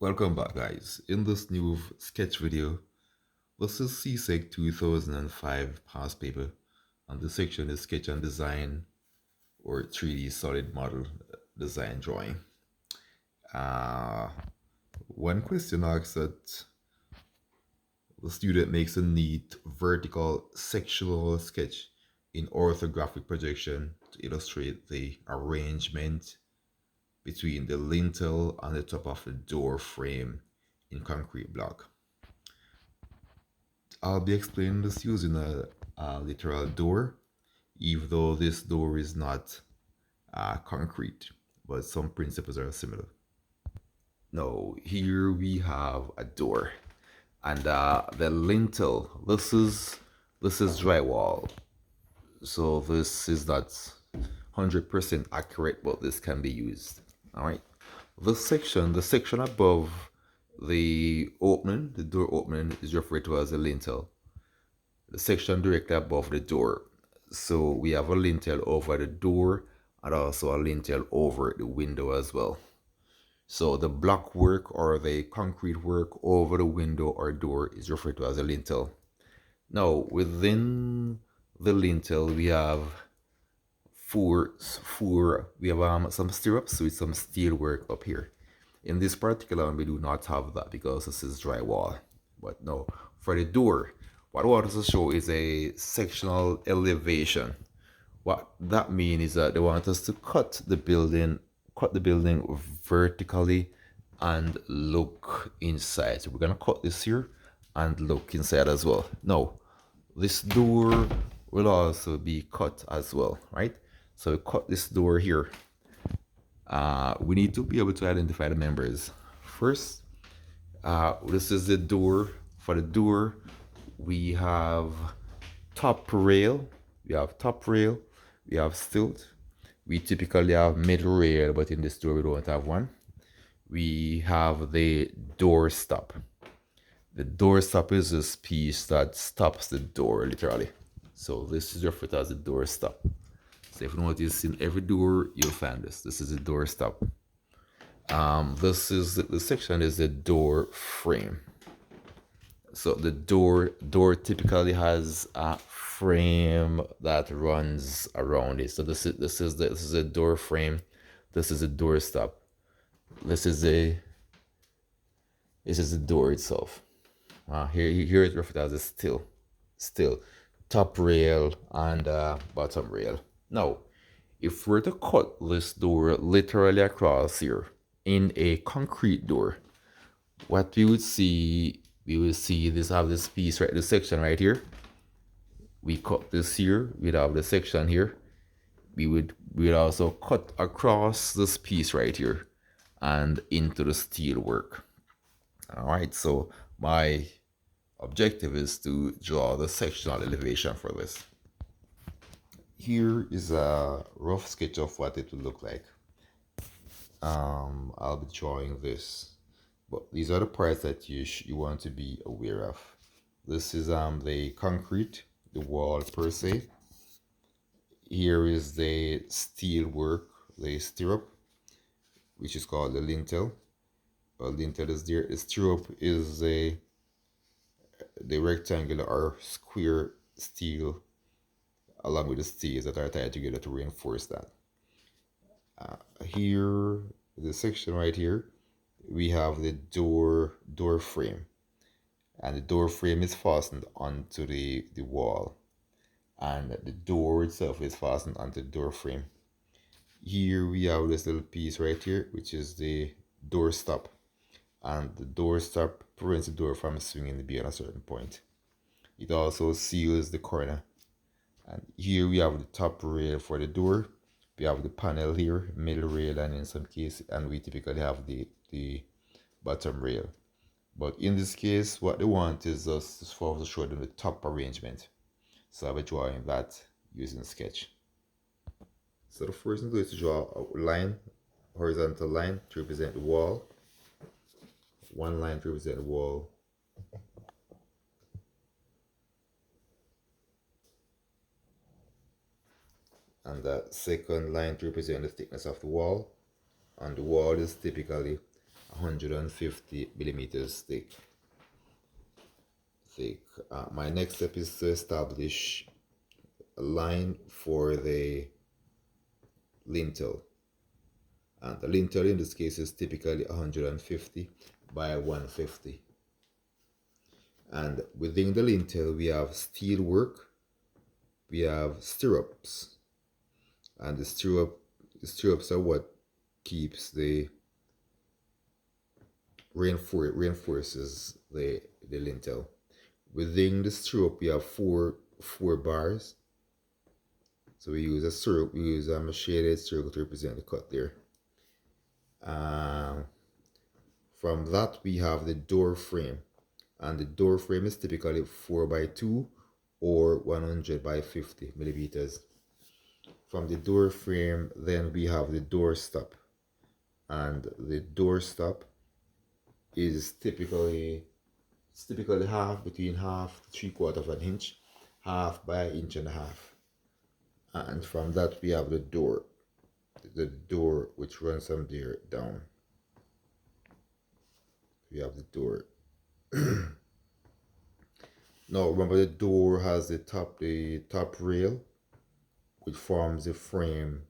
Welcome back, guys. In this new sketch video, this is CSEC 2005 past paper, and the section is sketch and design or 3D solid model design drawing. Uh, One question asks that the student makes a neat vertical sectional sketch in orthographic projection to illustrate the arrangement between the lintel and the top of the door frame in concrete block. I'll be explaining this using a literal door, even though this door is not concrete, but some principles are similar. Now, here we have a door, and the lintel. This is drywall, so this is not 100% accurate, but this can be used. All right. The section above the opening, the door opening, is referred to as a lintel. The section directly above the door. So we have a lintel over the door and also a lintel over the window as well. So the block work or the concrete work over the window or door is referred to as a lintel. Now within the lintel we have some stirrups with some steel work up here. In this particular one we do not have that because this is drywall. But no, for the door, what I want us to show is a sectional elevation. What that means is that they want us to cut the building vertically and look inside. So we're gonna cut this here and look inside as well. Now, this door will also be cut as well, right? So we cut this door here. We need to be able to identify the members. First, this is the door. For the door, we have top rail, we have stilt. We typically have middle rail, but in this door we don't have one. We have the door stop. The door stop is this piece that stops the door literally. So this is referred to as the door stop. So if you notice in every door you'll find this. This is the door stop. The section is the door frame. So the door typically has a frame that runs around it. So this is a door frame. This is a door stop. This is the door itself. Here it's referred to as a still top rail and bottom rail. Now, if we're to cut this door literally across here in a concrete door, what we would see have this piece right, this section right here. We cut this here, we'd have the section here. We'd also cut across this piece right here and into the steel work. All right, so my objective is to draw the sectional elevation for this. Here is a rough sketch of what it would look like. I'll be drawing this. But these are the parts that you want to be aware of. This is the concrete, the wall per se. Here is the steel work, the stirrup, which is called the lintel. Lintel is there. The stirrup is the rectangular or square steel along with the stairs that are tied together to reinforce that. Here, the section right here, we have the door frame, and the door frame is fastened onto the wall, and the door itself is fastened onto the door frame. Here we have this little piece right here, which is the door stop, and the door stop prevents the door from swinging beyond a certain point. It also seals the corner. And here we have the top rail for the door. We have the panel here, middle rail, and in some cases, and we typically have the bottom rail. But in this case, what they want is us for us to show them the top arrangement. So I'll be drawing that using sketch. So the first thing to do is to draw a line, horizontal line to represent the wall. One line to represent the wall. And the second line to represent the thickness of the wall. And the wall is typically 150 millimeters thick. My next step is to establish a line for the lintel. And the lintel in this case is typically 150 by 150. And within the lintel, we have steel work, we have stirrups, and the stirrups are what keeps the reinforces the lintel. Within the stirrup, we have four bars. So we use a stirrup, we use a shaded stirrup to represent the cut there. From that, we have the door frame, and the door frame is typically 4 by 2 or 100 by 50 millimeters. From the door frame, then we have the door stop, and the door stop is typically half, between half to 3/4 of an inch, half by an inch and a half. And from that, we have the door which runs from there down. We have the door. Now remember, the door has the top rail, which forms the frame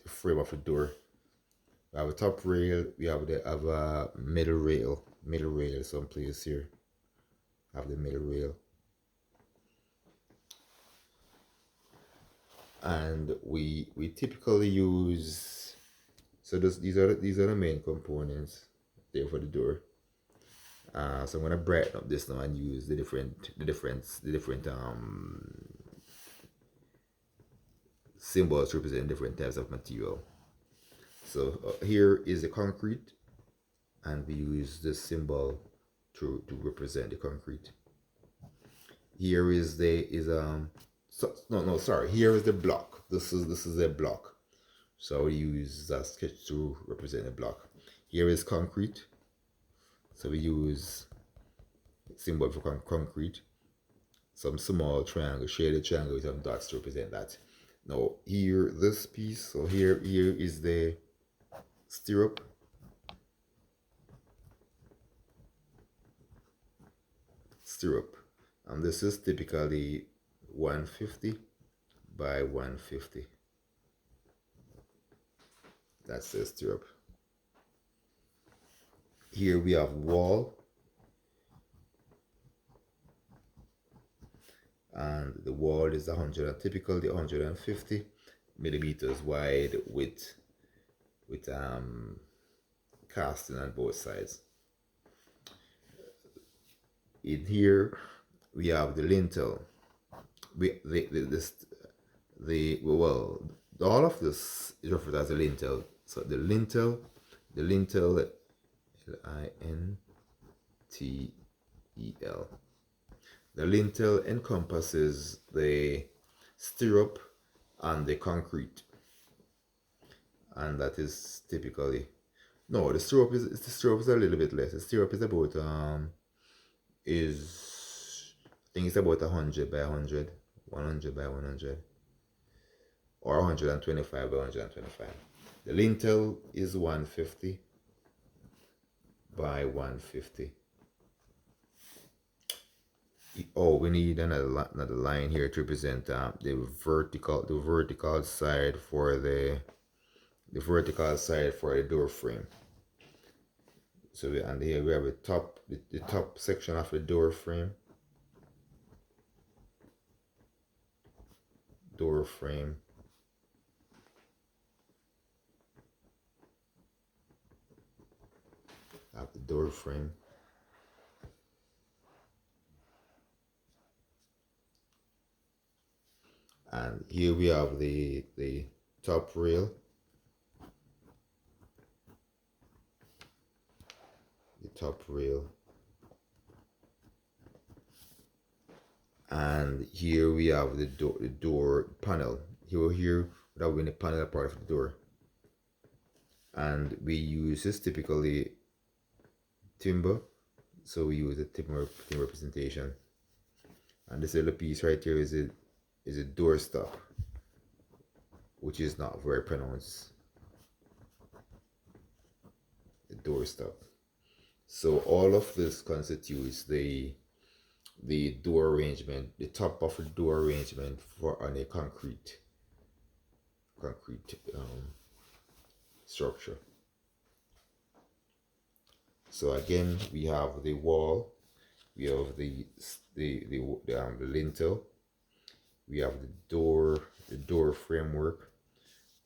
of the door. We have a top rail, we have a middle rail someplace here. Have the middle rail. And we typically use, so these are the main components there for the door. So I'm gonna brighten up this now and use the different symbols to represent different types of material. So here is the concrete, and we use this symbol to represent the concrete. Here is here is the block. This is a block. So we use that sketch to represent a block. Here is concrete. So we use symbol for concrete. Some small triangle, shaded triangle with some dots to represent that. Now here, this piece, so here is the stirrup. And this is typically 150 by 150. That's the stirrup. Here we have wall, and the wall is typically 150 millimeters wide with casting on both sides. In here we have the lintel. All of this is referred as a lintel. So the lintel, Lintel, the lintel encompasses the stirrup and the concrete, and that is typically, no, the stirrup is a little bit less. The stirrup is about I think it's about 100 by 100, 100 by 100, or 125 by 125. The lintel is 150 by 150. Oh, we need another line here to represent the vertical side for the door frame. So here we have the top section of the door frame. Of the door frame. And here we have the top rail. And here we have the door panel. Here that will be the panel part of the door. And we use this typically timber, so we use a timber representation. And this little piece right here is a door stop, which is not very pronounced. The door stop. So all of this constitutes the door arrangement, the top of the door arrangement for on a concrete structure. So again, we have the wall, we have the lintel, we have the door framework,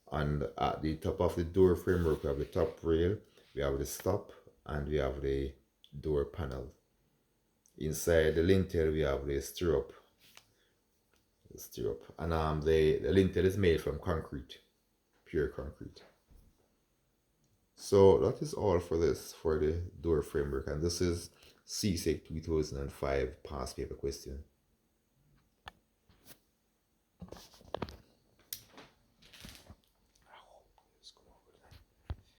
and at the top of the door framework we have the top rail, we have the stop, and we have the door panel. Inside the lintel we have the stirrup, and the lintel is made from concrete, pure concrete. So that is all for the door framework, and this is CSEC 2005 past paper question.